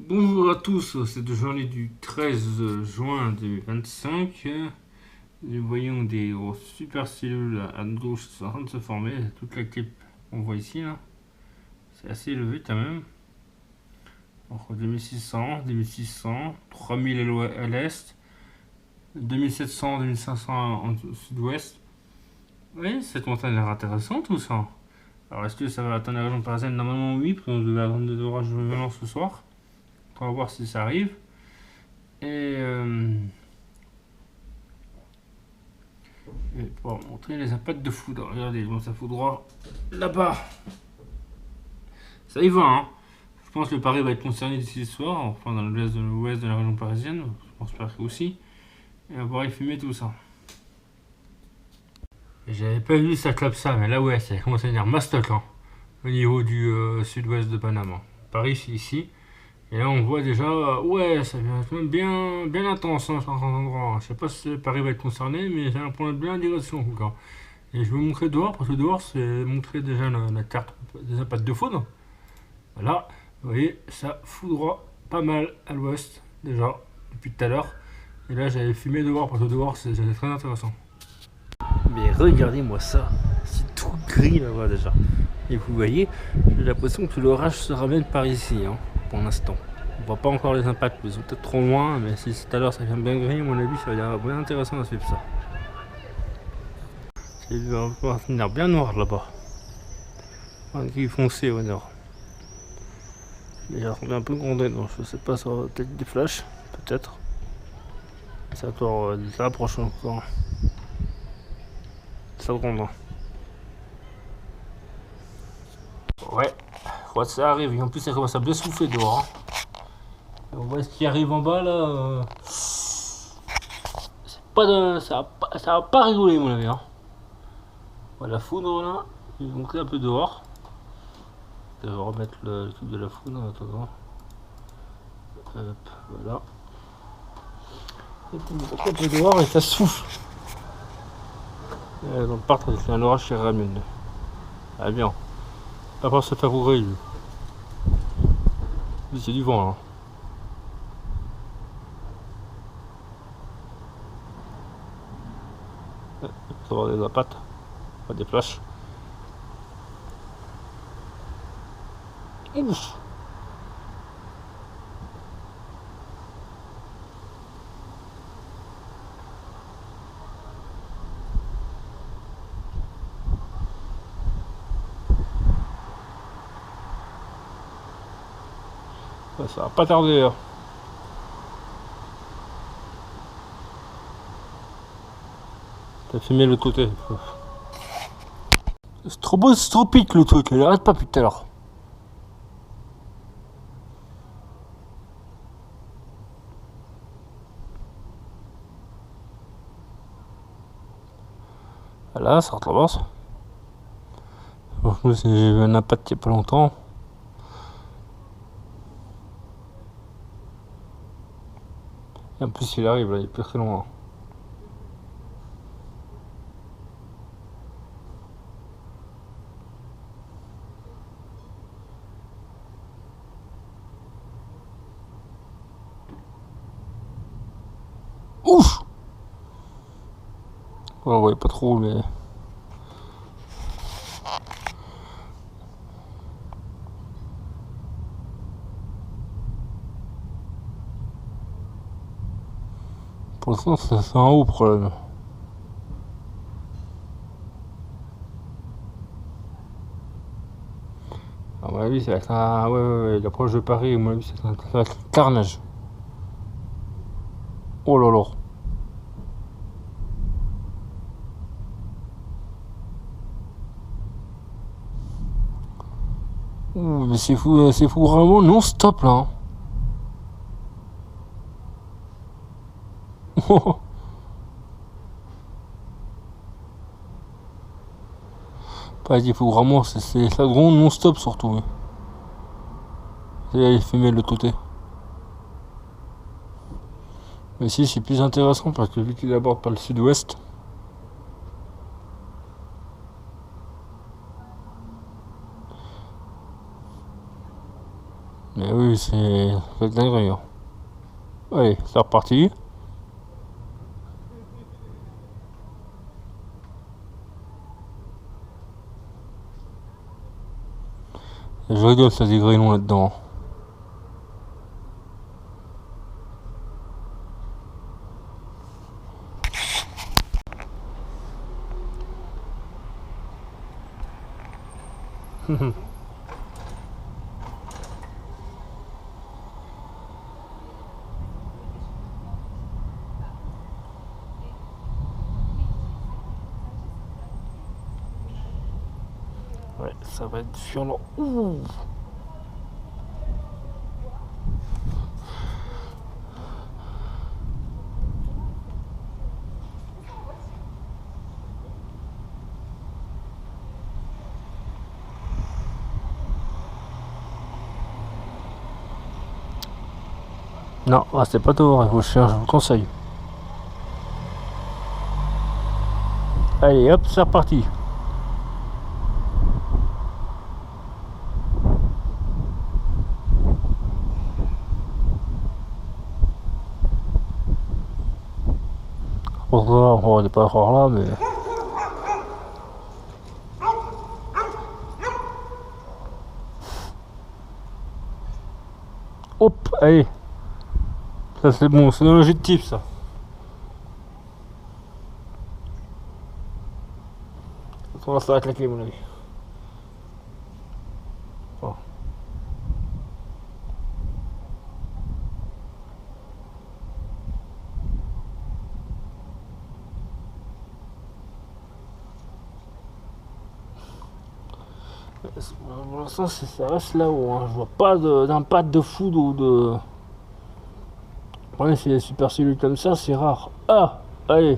Bonjour à tous, cette journée du 13 juin 2025. Nous voyons des grosses supercellules à gauche en train de se former. Toute la clip qu'on voit ici, là, c'est assez élevé quand même. Entre 2600, 2600, 3000 à l'est, 2700, 2500 en sud-ouest. Oui, cette montagne a l'air intéressante tout ça. Alors est-ce que ça va atteindre la région parisienne? Normalement oui, parce qu'on devait avoir des orages violents ce soir. On va voir si ça arrive. Et pour montrer les impacts de foudre. Regardez, bon, ça foudroie là-bas. Ça y va, hein. Je pense que le Paris va être concerné d'ici ce soir, enfin dans l'ouest de la région parisienne. Je pense Paris aussi. Et on va pouvoir y fumer tout ça. J'avais pas vu ça comme ça, mais là ouais, ça commence à venir mastoc, hein, au niveau du sud-ouest de Panama. Paris c'est ici. Et là on voit déjà, ouais, ça vient quand même bien intense, hein, sur certains endroits. Je sais pas si Paris va être concerné, mais ça va prendre bien la direction en tout cas. Et je vais vous montrer dehors, parce que dehors, c'est montrer déjà la carte des impacts de foudre. Voilà, vous voyez, ça foudroie pas mal à l'ouest, déjà, depuis tout à l'heure. Et là, j'avais fumé dehors, parce que dehors, c'est très intéressant. Mais regardez-moi ça, c'est tout gris là-bas déjà. Et vous voyez, j'ai l'impression que l'orage se ramène par ici, hein, pour l'instant. On voit pas encore les impacts, ils sont peut-être trop loin, mais si tout à l'heure ça vient bien gris, à mon avis, ça va être bien intéressant à suivre ça. J'ai vu un air bien noir là-bas. Un gris foncé au nord. Mais j'ai retrouvé un peu grondé, donc je sais pas, ça va peut-être des flashs, peut-être. Ça doit être approche encore. Ça gronde. Ouais, je crois que ça arrive. Et en plus, ça commence à bien souffler dehors. Hein. On voit ce qui arrive en bas là. C'est pas de... ça va pas rigoler, mon avis. Hein. Voilà, la foudre là. Je vais montrer un peu dehors. Je vais remettre le truc de la foudre en attendant. Hop, voilà. Et puis on un peu dehors et ça souffle. Donc part c'est un orage qui ramène. Ah bien. Pas pour se faire ouvrir lui. C'est du vent là. Ça va avoir des impacts. Pas des flashs. Ouf. Ça va pas tarder. Hein. T'as fumé le côté. C'est trop beau, c'est trop pique le truc, il arrête pas plus tout à l'heure. Voilà, ça recommence. J'ai eu un impact il y a pas longtemps. Et en plus il arrive là, il est plus très loin. Ouf. On voyait pas trop mais. Pour l'instant c'est un haut problème. À mon avis ça va être un. Ouais, l'approche de Paris, à mon avis ça va être un carnage. Oh là là. Ouh, mais c'est fou vraiment non stop là. Hein. Pas il faut vraiment, c'est ça gronde non stop surtout. Et il fumait de l'autre côté. Mais ici c'est plus intéressant parce que vu qu'il aborde par le sud-ouest. Mais oui, c'est dingue. Allez, c'est reparti. Je rigole, ça des grillons là-dedans. Ouais, ça va être violent. Ouh. Non, restez pas dehors, vos chiens, je vous conseille. Allez, hop, c'est reparti. On n'est pas encore là, mais... Hop, allez. Ça c'est bon, c'est dans le jeu de type ça. Ça va claquer mon avis. Oh. Pour l'instant ça reste là-haut, hein. Je vois pas d'impact de foudre ou de... Ouais, c'est des super cellules comme ça, c'est rare. Ah, allez.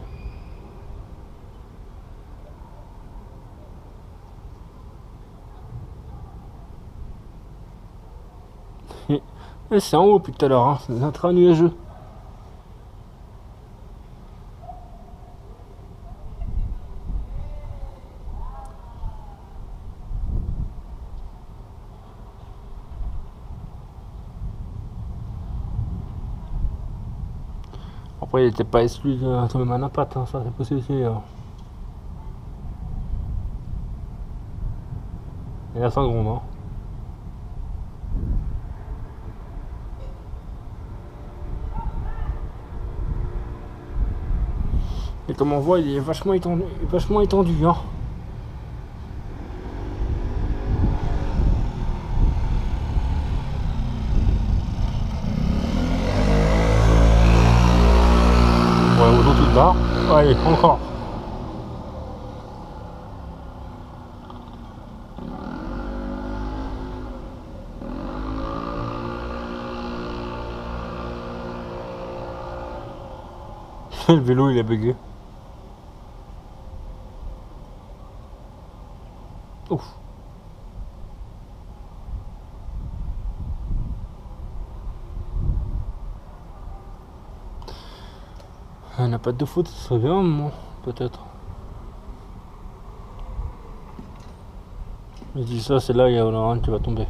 C'est en haut depuis tout à l'heure, hein. C'est un train nuageux. Après, il était pas exclu de tomber un impact, hein. Ça c'est possible aussi. Hein. Il y a 5 secondes, hein. Et comme on voit, il est vachement étendu, hein. Ouais, au dos tout bas. Allez, encore. Le vélo, il a bugué. Ouf. On n'a pas de faute, ce serait bien, moi, peut-être. Je dis ça, c'est là, il y en a un qui va tomber.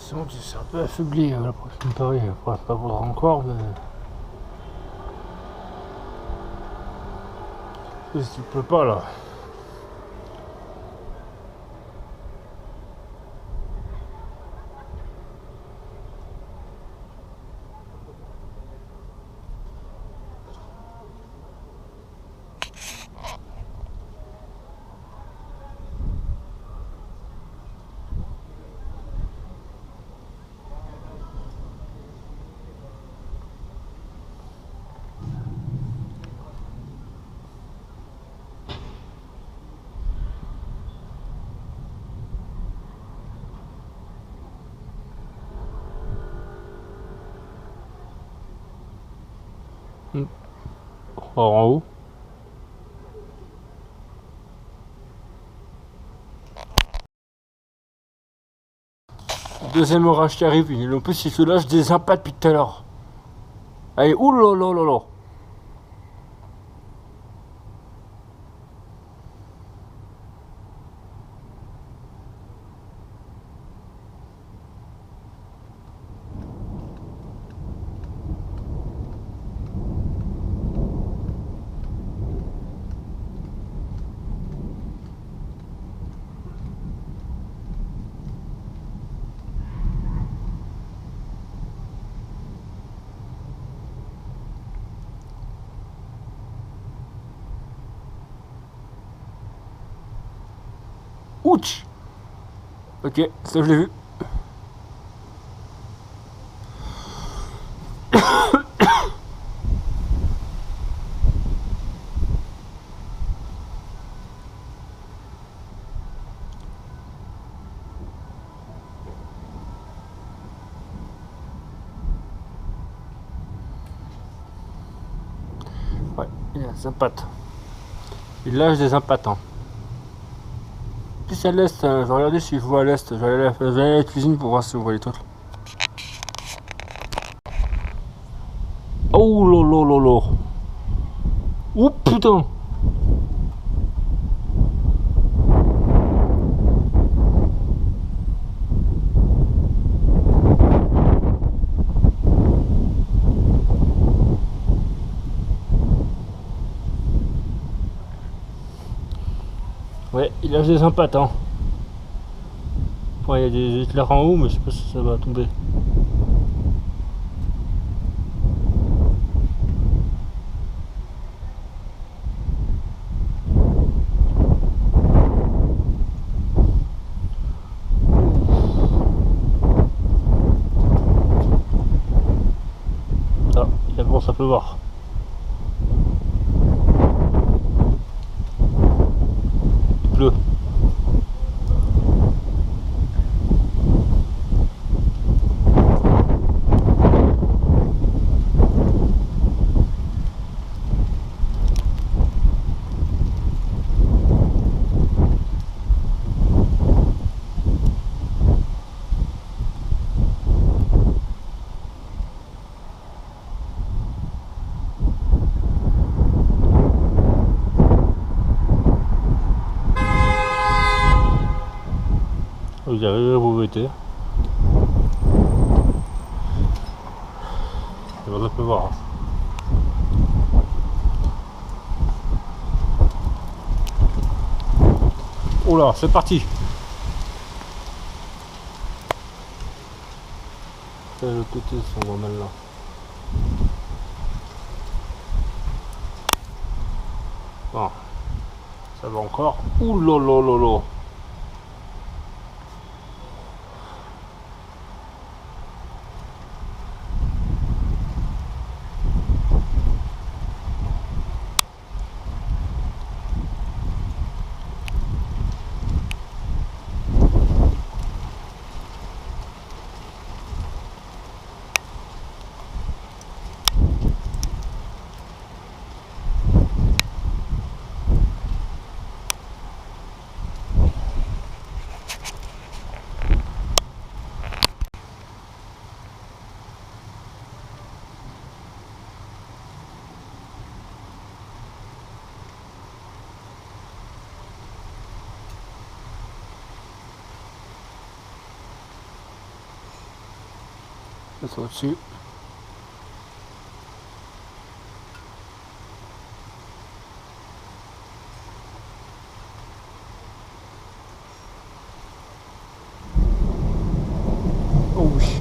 Sinon, tu es un peu affaibli la prochaine Paris. Enfin, pas pour encore, mais. Si tu peux pas là. Alors, en haut. Deuxième orage qui arrive. Et en plus, il se lâche des impacts depuis tout à l'heure. Allez, oulala. Ouch. Ok, ça je l'ai vu. Ouais, il y a des impacts. Il lâche des impacts. Plus à l'est, je vais regarder si je vois à l'est. Je vais aller à la cuisine pour voir si on voit les trucs. Oh là. Oh putain. Ouais, il lâche des impacts. Ouais, il y a des éclairs en haut, mais je sais pas si ça va tomber. Ah, il commence à pleuvoir. Il pleut. Vous arrivez à vous vêter. Il va pleuvoir. Oh là, c'est parti. De l'autre côté, on voit mal là. Bon, ça va encore. Ouh là. Ça au-dessus. Oh oui.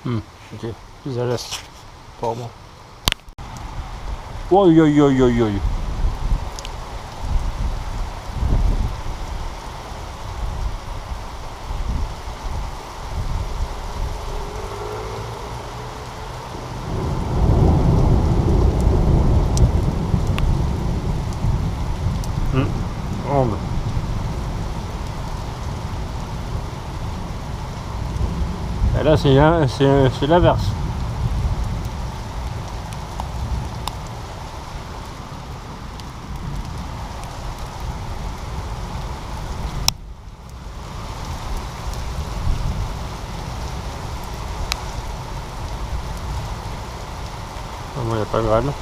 Ok, plus à l'est. Apparemment. Oi, oi, oi, oi, oi. Grande. Et là, c'est l'inverse. Moi, il n'y a pas de graine.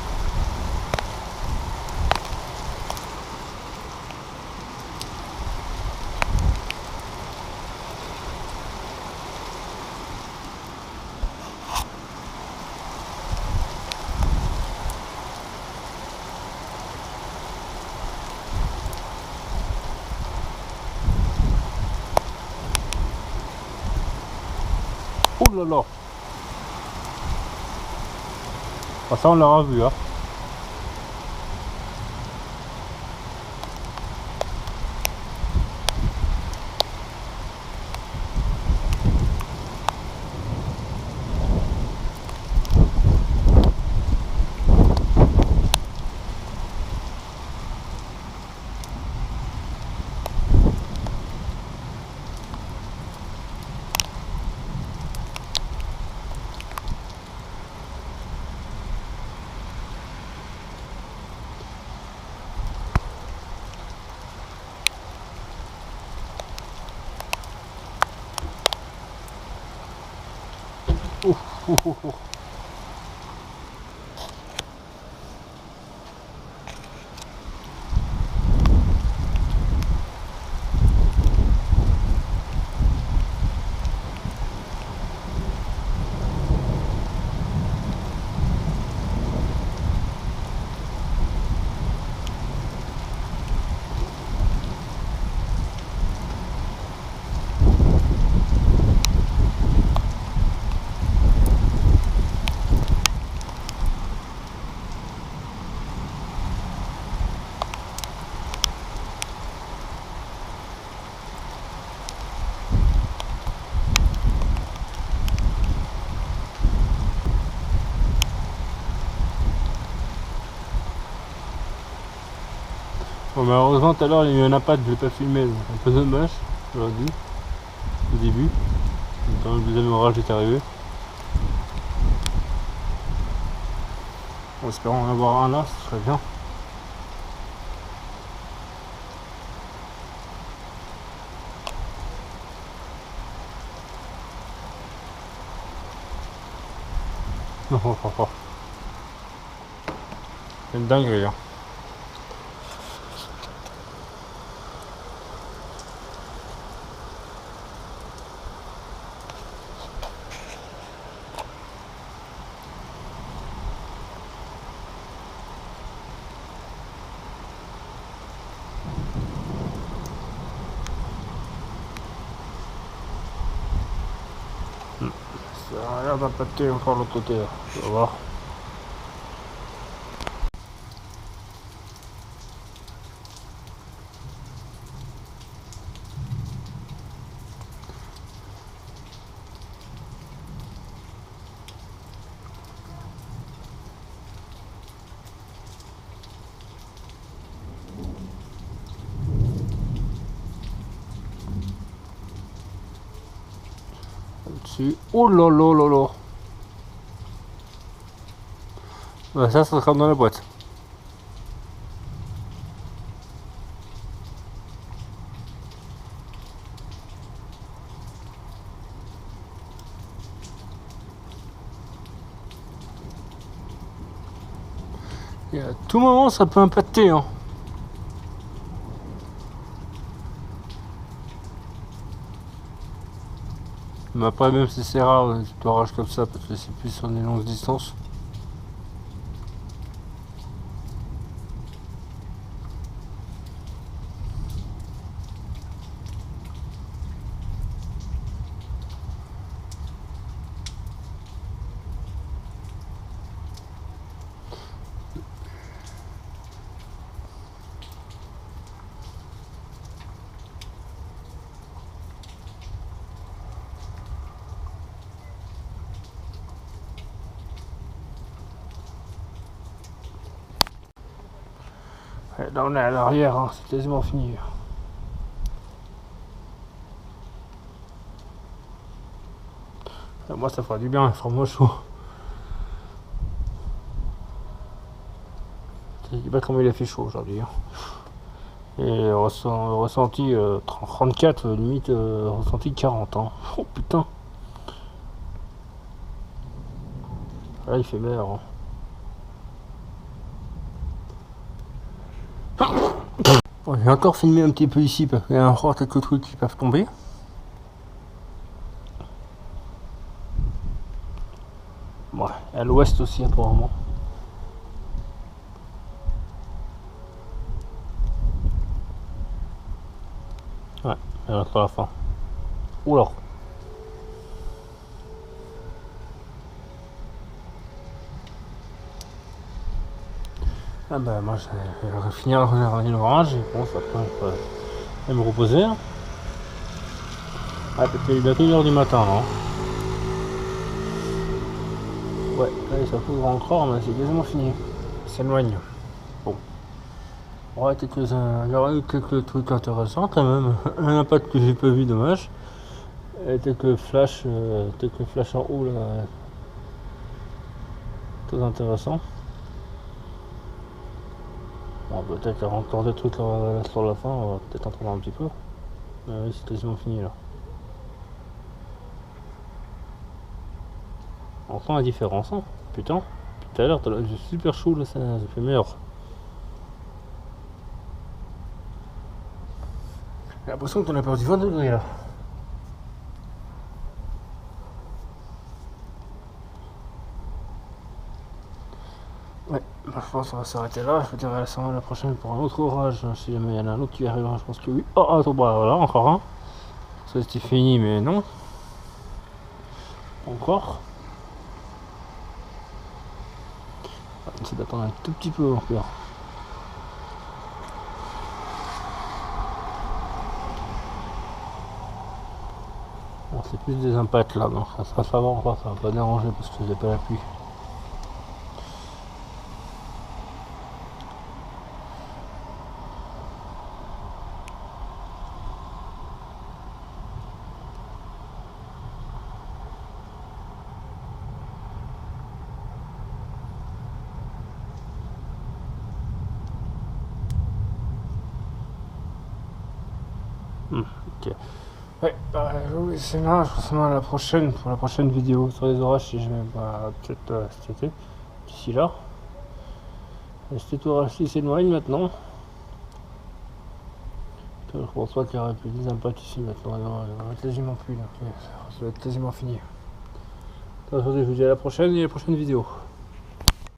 Ouh là là. Ah, ça, on l'aura vu, hein. Ouh, ouh, ouh, ouh. Bon, malheureusement, tout à l'heure, il y en a pas, je l'ai pas filmé, donc un peu dommage, j'aurais dû, au début, quand le deuxième orage est arrivé. En espérant en avoir un là, ce serait bien. C'est une dinguerie, hein. Ça a l'air d'impacter encore l'autre côté, là. On va voir. Dessus. Oh là là là là. Ouais, ça sera dans la boîte. Et à tout moment, ça peut impacter, hein. Mais après, même si c'est rare, tu orages comme ça, parce que c'est plus sur des longues distances. Là on est à l'arrière, hein, c'est quasiment fini. Moi ça fera du bien, il fera moins chaud. Je dis pas comment il a fait chaud aujourd'hui. Hein. Et ressenti 34, limite ressenti 40. Hein. Oh putain. Là il fait meilleur. Hein. Bon, j'ai encore filmé un petit peu ici parce qu'il y a encore quelques trucs qui peuvent tomber. Ouais, à l'ouest aussi apparemment. Ouais, elle reste à la fin. Oula. Ah bah moi je vais finir l'orage et bon ça après je vais me reposer. Ah peut-être qu'il est bientôt 1h du matin non. Ouais, là ça couvre encore mais c'est quasiment fini. Ça s'éloigne. Bon. Ouais, il y aura eu quelques trucs intéressants quand même. Un impact que j'ai pas vu, dommage. Et quelques flashs en haut là. Très intéressant. Bon, peut-être encore des trucs là, sur la fin, on va peut-être en prendre un petit peu. Mais oui, c'est quasiment fini là. On sent la différence, hein. Putain, tout à l'heure, j'ai super chaud là, ça fait meilleur. J'ai l'impression qu'on a perdu 20 degrés là. Ouais, bah, je pense qu'on va s'arrêter là. Je vous dirai la semaine prochaine pour un autre orage. Si jamais il y en a un autre qui arrivera, je pense que oui. Oh, attends, bah voilà, encore un. Ça c'était fini, mais non. Encore. On essaie d'attendre un tout petit peu encore. Bon, c'est plus des impacts là, donc ça sera savant quoi, ça va pas déranger parce que j'ai pas la pluie. Ok. Ouais, bah, oui, c'est là, je vous à la prochaine, pour la prochaine vidéo sur les orages, si je vais peut-être cet été, d'ici là. Et cet orage-ci s'éloigne maintenant. Je pense pas qu'il y aura plus des impacts ici maintenant, non, il n'y aura quasiment plus là, ça va être quasiment fini. Je vous dis à la prochaine et à la prochaine vidéo.